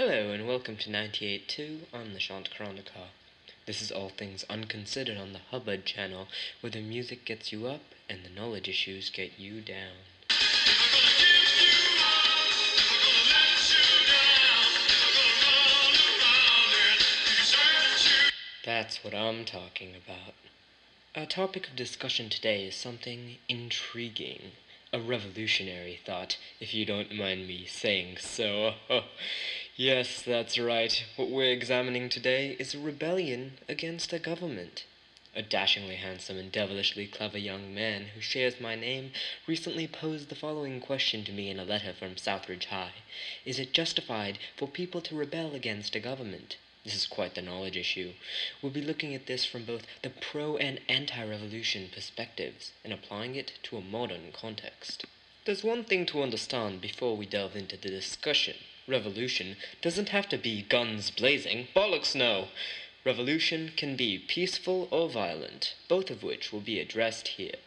Hello and welcome to 98.2 on the Shant Chronica. This is All Things Unconsidered on the Hubbard channel, where the music gets you up and the knowledge issues get you down. That's what I'm talking about. Our topic of discussion today is something intriguing. A revolutionary thought, if you don't mind me saying so. Yes, that's right. What we're examining today is a rebellion against a government. A dashingly handsome and devilishly clever young man who shares my name recently posed the following question to me in a letter from Southridge High. Is it justified for people to rebel against a government? This is quite the knowledge issue. We'll be looking at this from both the pro- and anti-revolution perspectives and applying it to a modern context. There's one thing to understand before we delve into the discussion. Revolution doesn't have to be guns blazing. Bollocks no! Revolution can be peaceful or violent, both of which will be addressed here.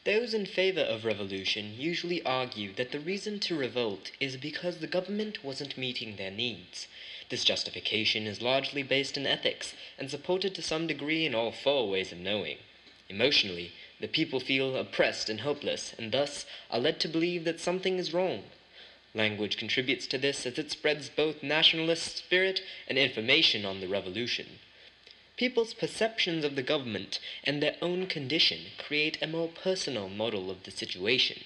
Those in favor of revolution usually argue that the reason to revolt is because the government wasn't meeting their needs. This justification is largely based in ethics and supported to some degree in all four ways of knowing. Emotionally, the people feel oppressed and hopeless and thus are led to believe that something is wrong. Language contributes to this as it spreads both nationalist spirit and information on the revolution. People's perceptions of the government and their own condition create a more personal model of the situation.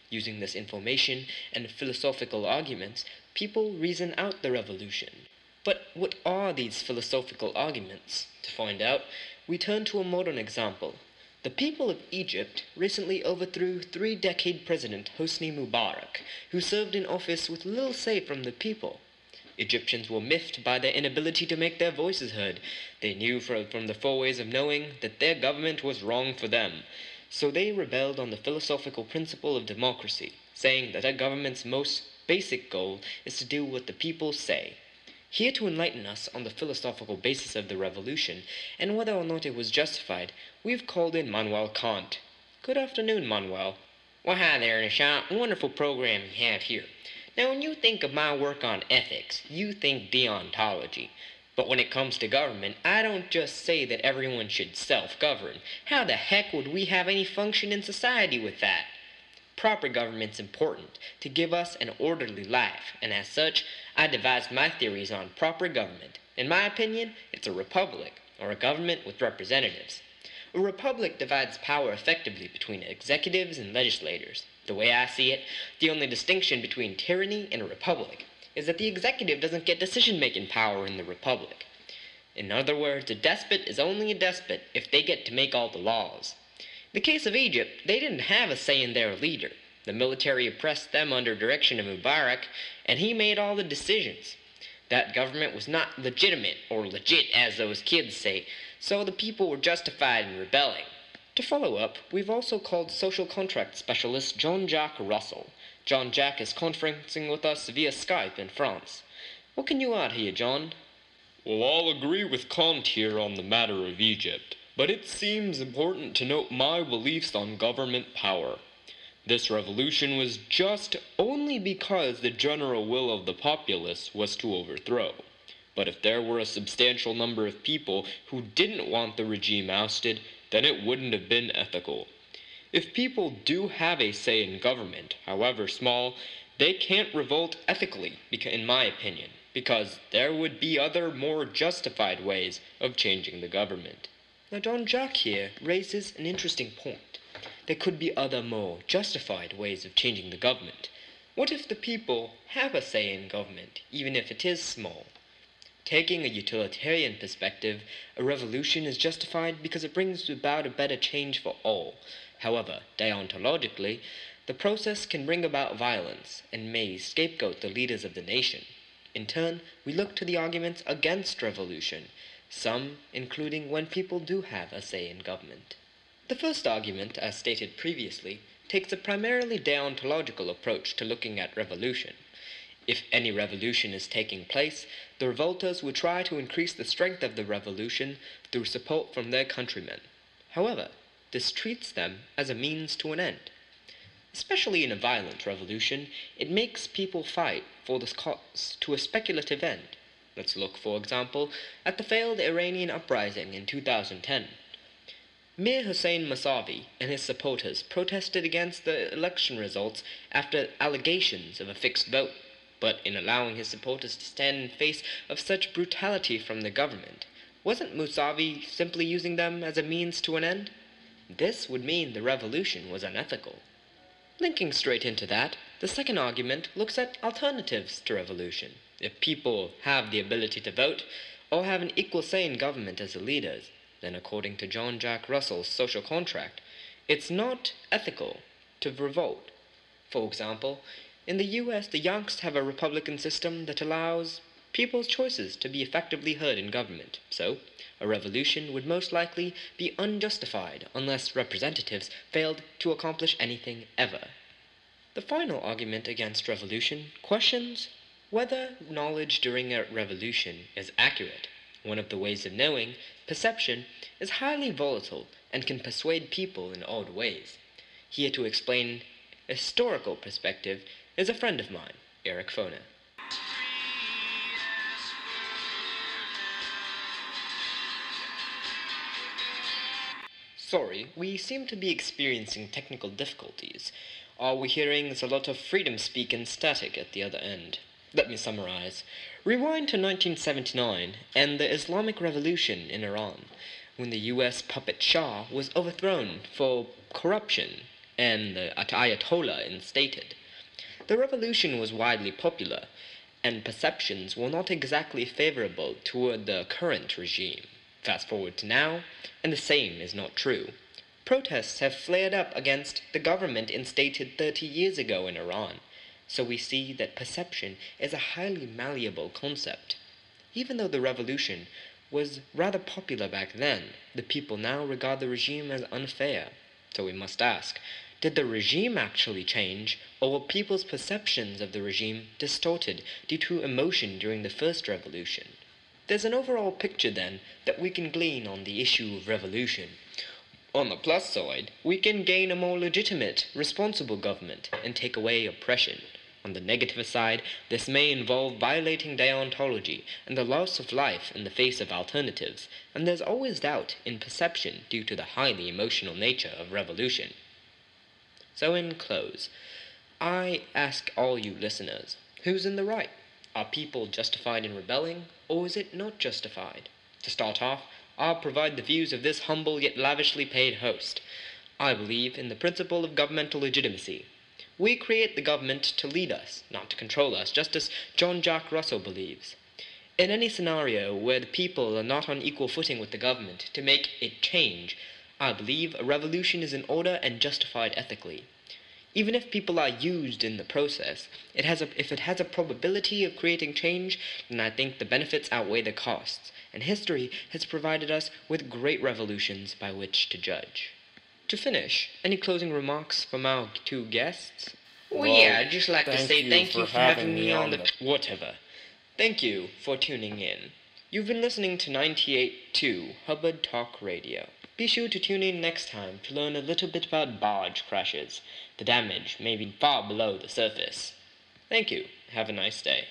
Using this information and philosophical arguments, people reason out the revolution. But what are these philosophical arguments? To find out, we turn to a modern example. The people of Egypt recently overthrew three-decade President Hosni Mubarak, who served in office with little say from the people. Egyptians were miffed by their inability to make their voices heard. They knew from the four ways of knowing that their government was wrong for them. So they rebelled on the philosophical principle of democracy, saying that a government's most basic goal is to do what the people say. Here to enlighten us on the philosophical basis of the revolution, and whether or not it was justified, we've called in Manuel Kant. Good afternoon, Manuel. Well, hi there, Nishant. Wonderful program you have here. Now, when you think of my work on ethics, you think deontology. But when it comes to government, I don't just say that everyone should self-govern. How the heck would we have any function in society with that? Proper government's important to give us an orderly life, and as such, I devised my theories on proper government. In my opinion, it's a republic, or a government with representatives. A republic divides power effectively between executives and legislators. The way I see it, the only distinction between tyranny and a republic is that the executive doesn't get decision-making power in the republic. In other words, a despot is only a despot if they get to make all the laws. In the case of Egypt, they didn't have a say in their leader. The military oppressed them under direction of Mubarak, and he made all the decisions. That government was not legitimate, or legit as those kids say, so the people were justified in rebelling. To follow up, we've also called social contract specialist Jean-Jacques Russell. Jean-Jacques is conferencing with us via Skype in France. What can you add here, John? Well, I'll agree with Kant here on the matter of Egypt, but it seems important to note my beliefs on government power. This revolution was just only because the general will of the populace was to overthrow. But if there were a substantial number of people who didn't want the regime ousted, then it wouldn't have been ethical. If people do have a say in government, however small, they can't revolt ethically, in my opinion, because there would be other more justified ways of changing the government. Now, Jean-Jacques here raises an interesting point. There could be other more justified ways of changing the government. What if the people have a say in government, even if it is small? Taking a utilitarian perspective, a revolution is justified because it brings about a better change for all. However, deontologically, the process can bring about violence and may scapegoat the leaders of the nation. In turn, we look to the arguments against revolution, some including when people do have a say in government. The first argument, as stated previously, takes a primarily deontological approach to looking at revolution. If any revolution is taking place, the revolters would try to increase the strength of the revolution through support from their countrymen. However, this treats them as a means to an end. Especially in a violent revolution, it makes people fight for this cause to a speculative end. Let's look, for example, at the failed Iranian uprising in 2010. Mir Hossein Mousavi and his supporters protested against the election results after allegations of a fixed vote, but in allowing his supporters to stand in face of such brutality from the government, wasn't Mousavi simply using them as a means to an end? This would mean the revolution was unethical. Linking straight into that, the second argument looks at alternatives to revolution. If people have the ability to vote, or have an equal say in government as the leaders, then according to John Jack Russell's social contract, it's not ethical to revolt. For example, in the US, the Yanks have a republican system that allows people's choices to be effectively heard in government, so a revolution would most likely be unjustified unless representatives failed to accomplish anything ever. The final argument against revolution questions whether knowledge during a revolution is accurate. One of the ways of knowing, perception, is highly volatile and can persuade people in odd ways. Here to explain a historical perspective is a friend of mine, Eric Foner. Sorry, we seem to be experiencing technical difficulties. All we're hearing is a lot of freedom speak and static at the other end. Let me summarize. Rewind to 1979 and the Islamic Revolution in Iran, when the US puppet Shah was overthrown for corruption and the Ayatollah instated. The revolution was widely popular, and perceptions were not exactly favorable toward the current regime. Fast forward to now, and the same is not true. Protests have flared up against the government instated 30 years ago in Iran, so we see that perception is a highly malleable concept. Even though the revolution was rather popular back then, the people now regard the regime as unfair. So we must ask, did the regime actually change, or were people's perceptions of the regime distorted due to emotion during the first revolution? There's an overall picture, then, that we can glean on the issue of revolution. On the plus side, we can gain a more legitimate, responsible government and take away oppression. On the negative side, this may involve violating deontology and the loss of life in the face of alternatives, and there's always doubt in perception due to the highly emotional nature of revolution. So in close, I ask all you listeners, who's in the right? Are people justified in rebelling, or is it not justified? To start off, I'll provide the views of this humble yet lavishly paid host. I believe in the principle of governmental legitimacy. We create the government to lead us, not to control us, just as John Jack Russell believes. In any scenario where the people are not on equal footing with the government to make it change, I believe a revolution is in order and justified ethically. Even if people are used in the process, if it has a probability of creating change, then I think the benefits outweigh the costs, and history has provided us with great revolutions by which to judge. To finish, any closing remarks from our two guests? Well, yeah, I'd just like to say thank you for having me on the... Whatever. Thank you for tuning in. You've been listening to 98.2 Hubbard Talk Radio. Be sure to tune in next time to learn a little bit about barge crashes. The damage may be far below the surface. Thank you. Have a nice day.